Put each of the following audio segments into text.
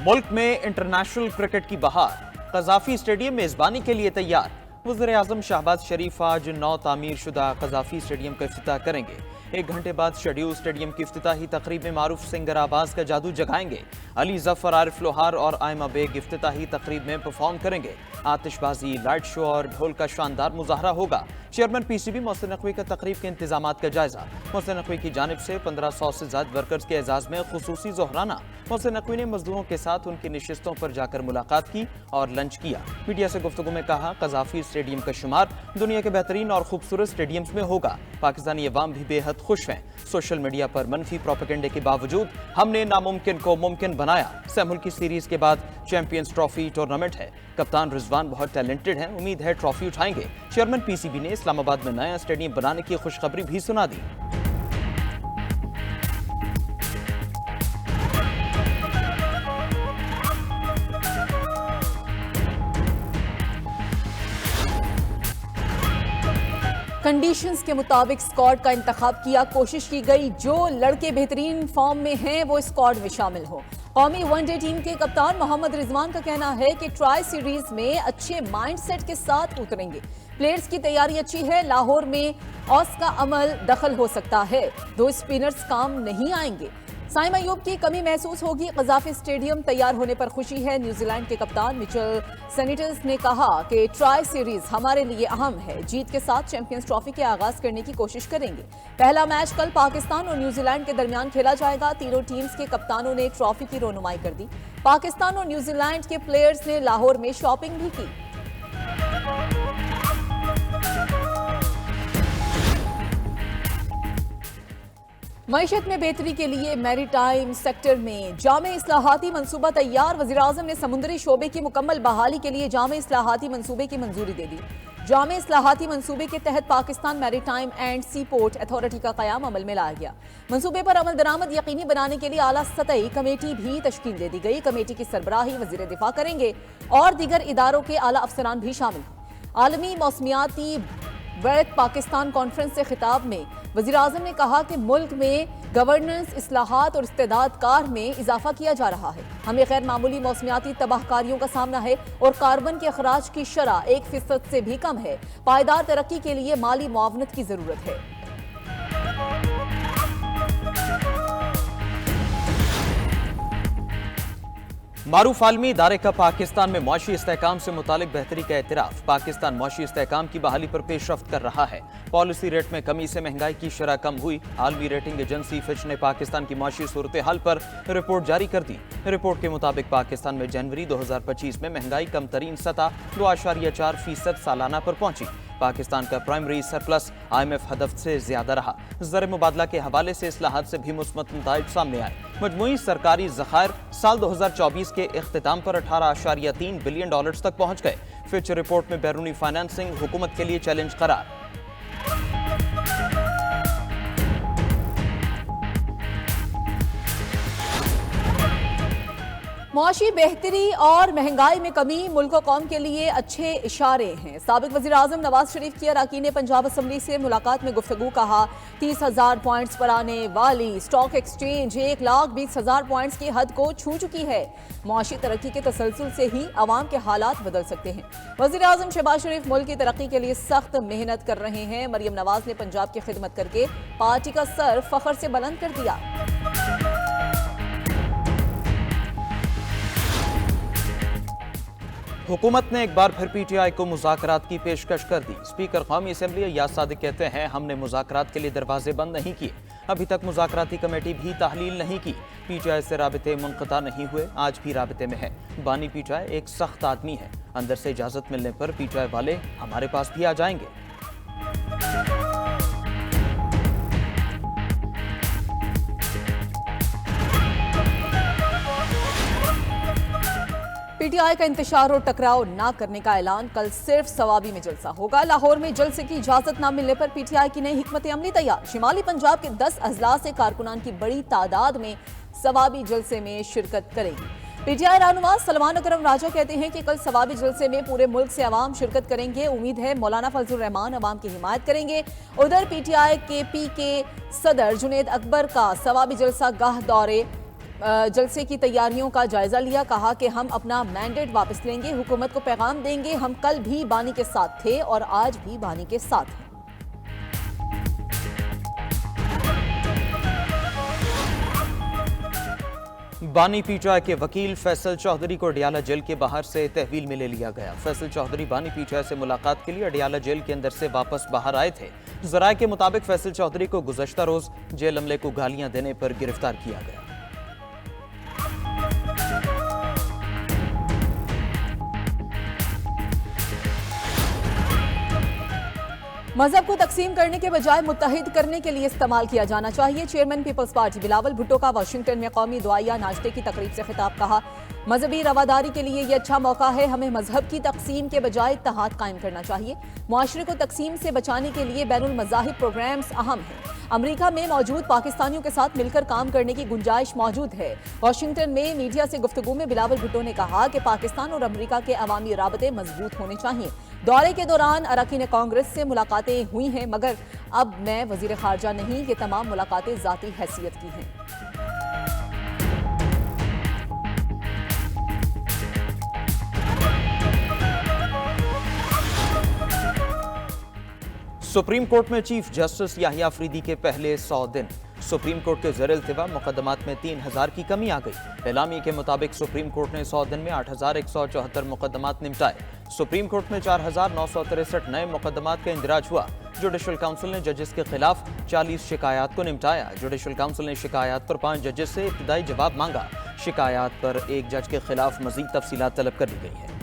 मुल्क में international cricket की बहार। कज़ाफी स्टेडियम मेजबानी के लिए तैयार। वज़ीर-ए-आज़म शहबाज शरीफ आज नौ तामीर शुदा कज़ाफी स्टेडियम का इफ्तिताह करेंगे। 1 घंटे बाद शेड्यूल स्टेडियम की इफ्तिताही तकरीब में मारूफ सिंगर आवाज का जादू जगाएंगे। अली जफर, आरिफ लोहार और आयमा बेग इफ्तिताही तकरीब में परफॉर्म करेंगे। आतिशबाजी, लाइट शो और ढोल का शानदार मुजाहरा होगा। चेयरमैन पीसीबी मोहसिन नकवी का तकरीब के इंतजामात का जायजा। मोहसिन नकवी की जानिब से 1500 से ज्यादा वर्कर्स के एजाज में खुसूसी जोहराना। मोहसिन नकवी ने मजदूरों के साथ उनकी नशिस्तों पर जाकर मुलाकात की और लंच किया। मीडिया से गुफ्तगू में कहा, कज़ाफी स्टेडियम का शुमार दुनिया के बेहतरीन और खूबसूरत स्टेडियम्स में होगा। पाकिस्तानी अवाम भी बेहद खुश हैं। सोशल मीडिया पर मनफी प्रोपेगेंडे के बावजूद हमने नामुमकिन को मुमकिन बनाया। सहमुल की सीरीज के बाद चैंपियंस ट्रॉफी टूर्नामेंट है। कप्तान रिजवान बहुत टैलेंटेड हैं, उम्मीद है ट्रॉफी उठाएंगे। चेयरमैन पीसीबी ने इस्लामाबाद में नया स्टेडियम बनाने की खुशखबरी भी सुना दी। कंडीशंस के मुताबिक स्क्वाड का इंतखाब किया, कोशिश की गई जो लड़के बेहतरीन फॉर्म में हैं वो स्क्वाड में शामिल हो। कौमी वनडे टीम के कप्तान मोहम्मद रिजवान का कहना है कि ट्राई सीरीज में अच्छे माइंडसेट के साथ उतरेंगे। प्लेयर्स की तैयारी अच्छी है। लाहौर में ऑस का अमल दखल हो सकता है, 2 स्पिनर्स काम नहीं आएंगे। साइम अयूब की कमी महसूस होगी। कज़ाफी स्टेडियम तैयार होने पर खुशी है। न्यूजीलैंड के कप्तान मिचेल सैनिटर्स ने कहा कि ट्राई सीरीज हमारे लिए अहम है। जीत के साथ चैंपियंस ट्रॉफी के आगाज करने की कोशिश करेंगे। पहला मैच कल पाकिस्तान और न्यूजीलैंड के दरमियान खेला जाएगा। तीनों टीम्स के कप्तानों ने ट्रॉफी की रोनुमाई कर दी। पाकिस्तान और न्यूजीलैंड के प्लेयर्स ने लाहौर में शॉपिंग भी की। मईशत में बेहतरी के लिए मैरीटाइम सेक्टर में जामे इस्लाहाती मंसूबा तैयार। वज़ीर-ए-आज़म ने समुद्री शोबे की मुकम्मल बहाली के लिए जामे इस्लाहाती मंसूबे की मंजूरी दे दी। जामे इस्लाहाती मंसूबे के तहत Pakistan maritime and sea port authority का क़याम अमल में लाया गया। मंसूबे पर अमल दरामद यकीनी बनाने के लिए आला सतही कमेटी भी तश्कील दे दी गई। कमेटी की सरबराही वज़ीर दिफा करेंगे और दीगर इदारों के आला अफसरान भी शामिल। आलमी मौसमियाती वर्ल्ड पाकिस्तान कॉन्फ्रेंस से खिताब में वज़ीर-ए-आज़म ने कहा कि मुल्क में गवर्नेंस, इस्लाहात और इस्तेदाद कार में इजाफा किया जा रहा है। हमें गैर मामूली मौसमियाती तबाहकारियों का सामना है और कार्बन के अखराज की शरह 1% से भी कम है। पायदार तरक्की के लिए माली मुआवनत की जरूरत है। मारूफ आलमी इदारे का पाकिस्तान में मौशी इस्तेहकाम से मुतालिक बेहतरी का एतराफ़। पाकिस्तान मौशी इस्तेहकाम की बहाली पर पेशरफ्त कर रहा है। पॉलिसी रेट में कमी से महंगाई की शरह कम हुई। आलमी रेटिंग एजेंसी फिच ने पाकिस्तान की मौशी सूरत हाल पर रिपोर्ट जारी कर दी। रिपोर्ट के मुताबिक पाकिस्तान में जनवरी 2025 में महंगाई कम तरीन सतह 2.4% सालाना पर पहुंची। पाकिस्तान का प्राइमरी सरप्लस IMF हदफ से ज्यादा रहा। ज़र मुबादला के हवाले से इस्लाहात से भी मुस्बत नताइज सामने आए। मजमूई सरकारी ज़खायर साल 2024 के इख्तिताम पर 18.3 बिलियन डॉलर्स तक पहुंच गए। फिच रिपोर्ट में बैरूनी फाइनेंसिंग हुकूमत के लिए चैलेंज करार। मुआशी बेहतरी और महंगाई में कमी मुल्क और कौम के लिए अच्छे इशारे हैं। साबिक वज़ीर-ए-आज़म नवाज शरीफ की अरकान पंजाब असम्बली से मुलाकात में गुफ्तगू। कहा 30,000 पॉइंट्स पर आने वाली स्टॉक एक्सचेंज 1,20,000 पॉइंट्स की हद को छू चुकी है। मुआशी तरक्की के तसलसल से ही अवाम के हालात बदल सकते हैं। वज़ीर-ए-आज़म शहबाज शरीफ मुल्क की तरक्की के लिए सख्त मेहनत कर रहे हैं। मरियम नवाज ने पंजाब की खिदमत करके पार्टी का सर फख्र से बुलंद कर दिया। हुकूमत ने एक बार फिर PTI को मुज़ाकरात की पेशकश कर दी। स्पीकर कौमी असम्बली अय्याज सादिक कहते हैं, हमने मुज़ाकरात के लिए दरवाजे बंद नहीं किए। अभी तक मुज़ाकराती कमेटी भी तहलील नहीं की। PTI से राबिते मुनक़ता नहीं हुए, आज भी राबिते में है। बानी PTI एक सख्त आदमी है। अंदर से इजाज़त मिलने पर PTI वाले हमारे पास भी आ जाएंगे। PTI का इंतशार और टकराव ना करने का ऐलान। कल सिर्फ सवाबी में जलसा होगा। लाहौर में जलसे की इजाजत न मिलने पर PTI की नई हिकमत अमली तैयार। शिमाली पंजाब के 10 अजला से कारकुनान की बड़ी तादाद में सवाबी जलसे में शिरकत करेगी। PTI रहनुमा सलमान अकरम राजा कहते हैं कि कल सवाबी जलसे में पूरे मुल्क से अवाम शिरकत करेंगे। उम्मीद है मौलाना फजलुर रहमान अवाम की हिमायत करेंगे। उधर PTI के PK सदर जुनेद अकबर का सवाबी जलसा गाह दौरे जलसे की तैयारियों का जायजा लिया। कहा कि हम अपना मैंडेट वापस लेंगे, हुकूमत को पैगाम देंगे, हम कल भी बानी के साथ थे और आज भी बानी के साथ हैं। बानी पीटीआई के वकील फैसल चौधरी को अडियाला जेल के बाहर से तहवील में ले लिया गया। फैसल चौधरी बानी पीटीआई से मुलाकात के लिए अडियाला जेल के अंदर से वापस बाहर आए थे। जराये के मुताबिक फैसल चौधरी को गुज़श्ता रोज जेल अमले को गालियां देने पर गिरफ्तार किया गया। मजहब को तकसीम करने के बजाय मुत्तहिद करने के लिए इस्तेमाल किया जाना चाहिए। Chairman peoples party Bilawal Bhutto का वाशिंगटन में कौमी दुआया नाश्ते की तकरीब से खिताब। कहा, मजहबी रवादारी के लिए यह अच्छा मौका है, हमें मजहब की तकसीम के बजाय इत्तेहाद कायम करना चाहिए। मुआशरे को तकसीम से बचाने के लिए बैनुल मज़ाहिब प्रोग्राम्स अहम हैं। अमरीका में मौजूद पाकिस्तानियों के साथ मिलकर काम करने की गुंजाइश मौजूद है। वाशिंगटन में मीडिया से गुफ्तगू में बिलावल भुट्टो ने कहा कि पाकिस्तान और अमरीका के अवामी राबते मजबूत होने चाहिए। दौरे के दौरान अरकान कांग्रेस से मुलाकातें हुई हैं, मगर अब मैं वजीर खारजा नहीं, ये तमाम मुलाकातें जाती हैसियत की हैं। सुप्रीम कोर्ट में चीफ जस्टिस याहिया अफरीदी के पहले 100 दिन। सुप्रीम कोर्ट के ज़ेर इल्तिवा मुकदमात में 3000 की कमी आ गई। एलामी के मुताबिक सुप्रीम कोर्ट ने 100 दिन में 8174 मुकदमात निपटाए। सुप्रीम कोर्ट में 4963 नए मुकदमात का इंदराज हुआ। जुडिशल काउंसिल ने जजेस के खिलाफ 40 शिकायत को निपटाया। जुडिशल काउंसिल ने शिकायत पर 5 जजेस से इब्तदाई जवाब मांगा। शिकायत पर 1 जज के खिलाफ मजीद तफसीलात तलब कर ली गई है।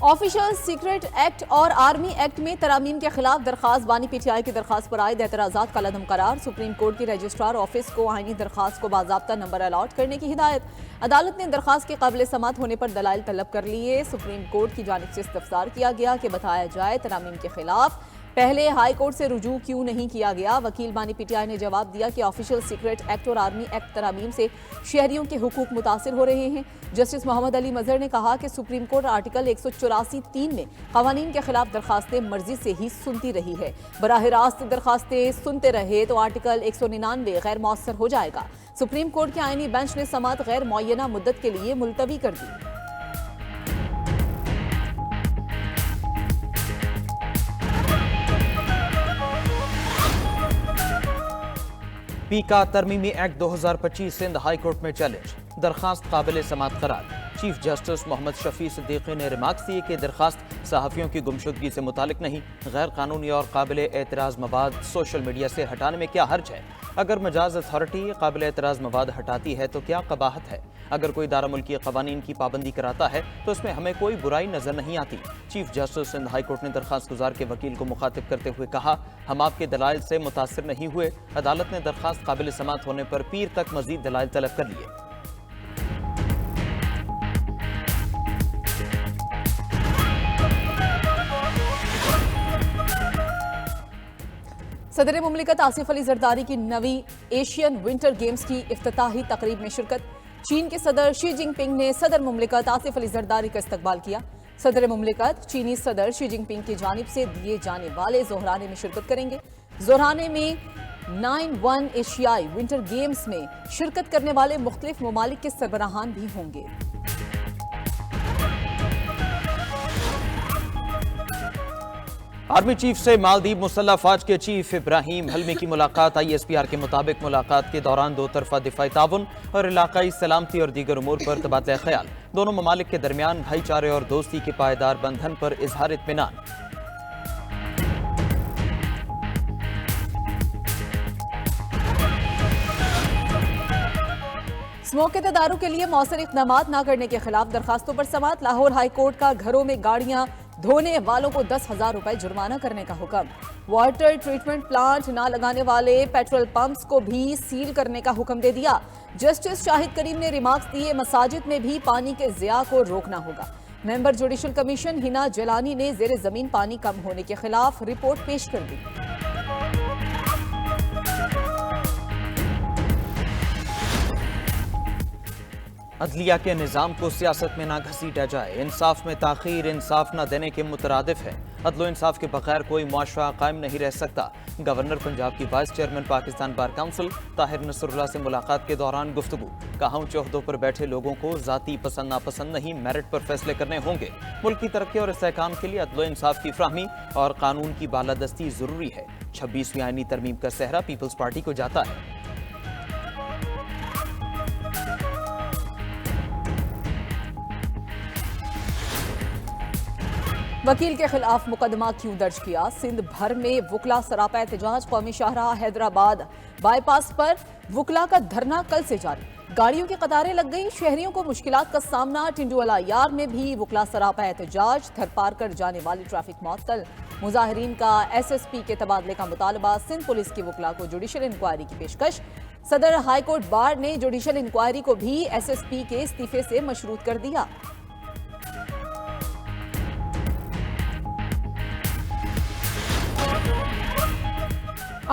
ऑफिशियल सीक्रेट एक्ट और आर्मी एक्ट में तरामीम के खिलाफ दरखास्त। बानी पीटीआई की दरखास्त पर आयद एतराज़ात का लदम करार। सुप्रीम कोर्ट की रजिस्ट्रार ऑफिस को आईनी दरखास्त को बाज़ाब्ता नंबर अलॉट करने की हिदायत। अदालत ने दरखास्त के काबिल समात होने पर दलाइल तलब कर लिए। सुप्रीम कोर्ट की जानिब से इस्तफसार किया गया कि बताया जाए तरामीम के खिलाफ पहले हाई कोर्ट से रुजू क्यों नहीं किया गया। वकील बानी पीटीआई ने जवाब दिया कि ऑफिशियल सीक्रेट एक्ट और आर्मी एक्ट तरामीम से शहरियों के हुकूक मुतासिर हो रहे हैं। जस्टिस मोहम्मद अली मजहर ने कहा कि सुप्रीम कोर्ट आर्टिकल 184(3) में कवानीन के खिलाफ दरखास्तें मर्जी से ही सुनती रही है। बराह रास्त दरखास्तें सुनते रहे तो आर्टिकल 199 गैर मौसर हो जाएगा। सुप्रीम कोर्ट के आईनी बेंच ने समात गैर मुअय्यना मुद्दत के लिए मुलतवी कर दी। पीका तरमीमी एक्ट 2025 सिंध हाई कोर्ट में चैलेंज। दरखास्त काबिल समात करार। चीफ जस्टिस मोहम्मद शफी सिद्दीकी ने रिमार्क्स दिए कि दरखास्त सहाफ़ियों की गुमशुदगी से मुतालिक नहीं, गैर कानूनी और काबिल एतराज़ मवाद सोशल मीडिया से हटाने में क्या हर्ज है। अगर मजाज अथॉरिटी काबिल एतराज़ मवाद हटाती है तो क्या कबाहत है। अगर कोई दारा मुल्की कवानीन की पाबंदी कराता है तो इसमें हमें कोई बुराई नजर नहीं आती। Chief justice Sindh high court ने दरखास्त गुजार के वकील को मुखातिब करते हुए कहा, हम आपके दलाइल से मुतासिर नहीं हुए। अदालत ने दरखास्त काबिल समात होने पर पीर तक मजीद दलाइल तलब कर लिए। सदर मुमलिकत आसिफ अली जरदारी की नवी एशियन विंटर गेम्स की इफ्तिताही तकरीब में शिरकत। चीन के सदर शी जिनपिंग ने सदर मुमलिकत आसिफ अली जरदारी का इस्तकबाल किया। सदर मुमलिकत चीनी सदर शी जिनपिंग की जानिब से दिए जाने वाले जोहराने में शिरकत करेंगे। जोहराने में 9-1 एशियाई विंटर गेम्स में शिरकत करने वाले मुख्तलिफ ममालिक के सरबराहान भी होंगे। आर्मी चीफ से मालदीव मुसल्लह फौज के चीफ इब्राहिम हलमी की मुलाकात। ISPR के मुताबिक मुलाकात के दौरान दो तरफा दिफाई ताउन और इलाकाई सलामती और दीगर उमूर पर तबादला ख्याल। दोनों ममालिक के दरमियान भाईचारे और दोस्ती के पायदार बंधन पर इजहार इत्मीनान। स्मोक के तदारुक के लिए मौसर इक़दामात न करने के खिलाफ दरखास्तों पर समात। लाहौर हाई कोर्ट का घरों में गाड़ियां धोने वालों को 10,000 रुपए जुर्माना करने का हुक्म। वाटर ट्रीटमेंट प्लांट न लगाने वाले पेट्रोल पंप्स को भी सील करने का हुक्म दे दिया। जस्टिस शाहिद करीम ने रिमार्क्स दिए, मसाजिद में भी पानी के ज़िया को रोकना होगा। मेंबर जुडिशल कमीशन हिना जलानी ने ज़ेरे ज़मीन पानी कम होने के खिलाफ रिपोर्ट पेश कर दी। अदलिया के निज़ाम को सियासत में ना घसीटा जाए। इंसाफ में ताख़ीर इंसाफ न देने के मुतरादिफ है। अदलो इंसाफ के बगैर कोई मुआशरा कायम नहीं रह सकता। गवर्नर पंजाब की vice chairman Pakistan bar council Tahir Nasrullah से मुलाकात के दौरान गुफ्तगू। कहा ऊंचे ओहदों पर बैठे लोगों को जाती पसंद नापसंद नहीं, मेरिट पर फैसले करने होंगे। मुल्क की तरक्की और इस्तेहकाम के लिए अदलो इंसाफ की फ्राहमी और कानून की बालादस्ती जरूरी है। 26वीं आईनी तरमीम का सेहरा पीपल्स पार्टी को जाता है। वकील के खिलाफ मुकदमा क्यों दर्ज किया? सिंध भर में वुकला सरापा एहतजाज। कौमी शाहराह हैदराबाद बाईपास पर वुकला का धरना कल से जारी। गाड़ियों की कतारें लग गई, शहरियों को मुश्किलात का सामना। टिंडुवाला यार में भी वुकला सरापा एहतजाज। थर पार कर जाने वाली ट्रैफिक मअतल। मुजाहिरीन का SSP के तबादले का मुतालबा। सिंध पुलिस की वुकला को जुडिशल इंक्वायरी की पेशकश। सदर हाईकोर्ट बार ने जुडिशल इंक्वायरी को भी SSP के इस्तीफे से मशरूत कर दिया।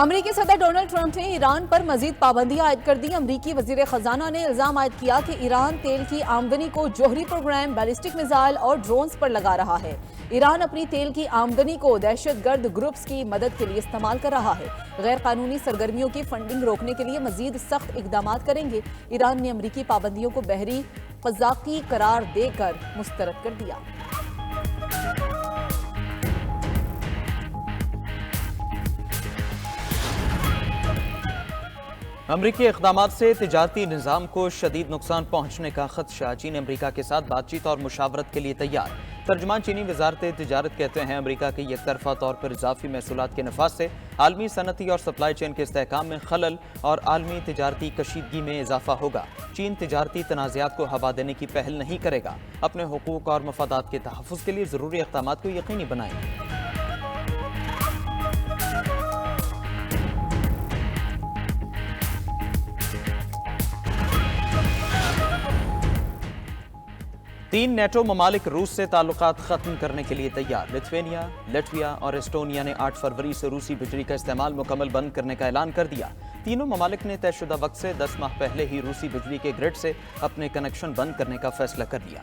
अमरीकी सदर डोनाल्ड ट्रंप ने ईरान पर मजीद पाबंदियां आयद कर दी। अमरीकी वजीर खजाना ने इल्जाम आयद किया कि ईरान तेल की आमदनी को जौहरी प्रोग्राम, बैलिस्टिक मिसाइल और ड्रोन्स पर लगा रहा है। ईरान अपनी तेल की आमदनी को दहशतगर्द ग्रुप्स की मदद के लिए इस्तेमाल कर रहा है। गैर कानूनी सरगर्मियों की फंडिंग रोकने के लिए मजीद सख्त इकदाम करेंगे। ईरान ने अमरीकी पाबंदियों को बहरी क़ज़ाक़ी करार देकर मुस्तरद कर दिया। अमरीकी इक़दामात से तिजारती निज़ाम को शदीद नुकसान पहुंचने का खदशा। चीन अमरीका के साथ बातचीत और मुशावरत के लिए तैयार। तर्जुमान चीनी वजारत तिजारत कहते हैं अमरीका के एकतरफा तौर पर इजाफी महसूलात के नफाज से आलमी सनती और सप्लाई चेन के इस्तेहकाम में खलल और आलमी तिजारती कशीदगी में इजाफा होगा। चीन तिजारती तनाज़ात को हवा देने की पहल नहीं करेगा। अपने हुकूक और मफादात के तहफ़्फ़ुज़ के लिए ज़रूरी इक़दाम को यकीनी बनाएंगे। तीन नेटो ममालिक रूस से ताल्लुकात खत्म करने के लिए तैयार। लिथुआनिया, लातविया और एस्टोनिया ने 8 फरवरी से रूसी बिजली का इस्तेमाल मुकम्मल बंद करने का ऐलान कर दिया। तीनों ममालिक ने तयशुदा वक्त से 10 माह पहले ही रूसी बिजली के ग्रिड से अपने कनेक्शन बंद करने का फैसला कर लिया।